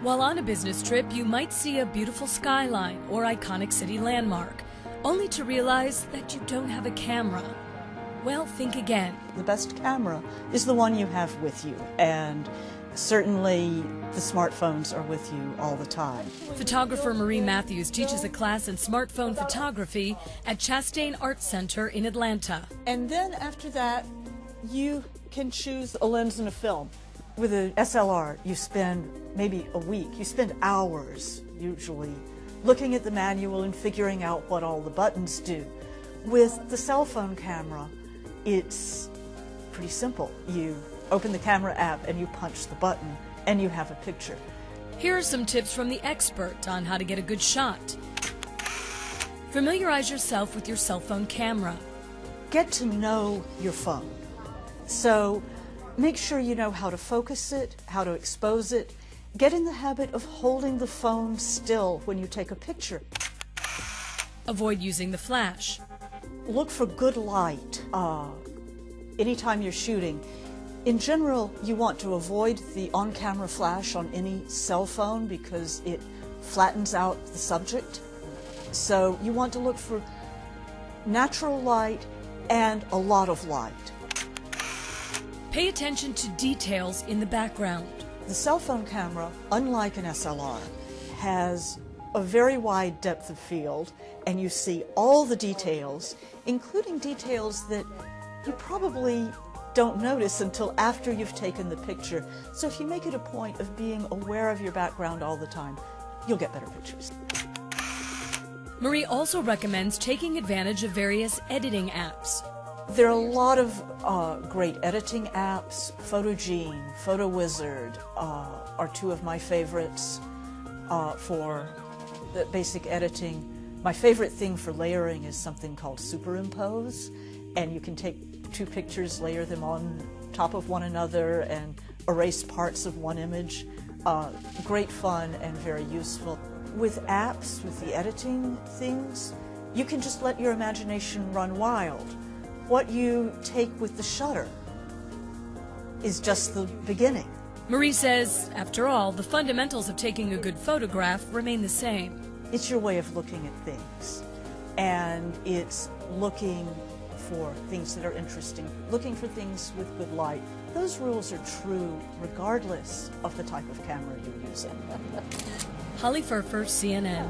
While on a business trip, you might see a beautiful skyline or iconic city landmark, only to realize that you don't have a camera. Well, think again. The best camera is the one you have with you, and certainly the smartphones are with you all the time. Photographer Marie Matthews teaches a class in smartphone photography at Chastain Art Center in Atlanta. And then after that, you can choose a lens and a film. With an SLR, you spend maybe a week, you spend hours usually looking at the manual and figuring out what all the buttons do. With the cell phone camera, it's pretty simple. You open the camera app and you punch the button and you have a picture. Here are some tips from the expert on how to get a good shot. Familiarize yourself with your cell phone camera. Get to know your phone. So make sure you know how to focus it, how to expose it. Get in the habit of holding the phone still when you take a picture. Avoid using the flash. Look for good light anytime you're shooting. In general, you want to avoid the on-camera flash on any cell phone because it flattens out the subject. So you want to look for natural light and a lot of light. Pay attention to details in the background. The cell phone camera, unlike an SLR, has a very wide depth of field, and you see all the details, including details that you probably don't notice until after you've taken the picture. So if you make it a point of being aware of your background all the time, you'll get better pictures. Marie also recommends taking advantage of various editing apps. There are a lot of great editing apps. Photogene, PhotoWizard are two of my favorites for the basic editing. My favorite thing for layering is something called superimpose, and you can take two pictures, layer them on top of one another, and erase parts of one image. Great fun and very useful. With apps, with the editing things, you can just let your imagination run wild. What you take with the shutter is just the beginning. Marie says, after all, the fundamentals of taking a good photograph remain the same. It's your way of looking at things, and it's looking for things that are interesting, looking for things with good light. Those rules are true regardless of the type of camera you're using. Holly Furfer, CNN.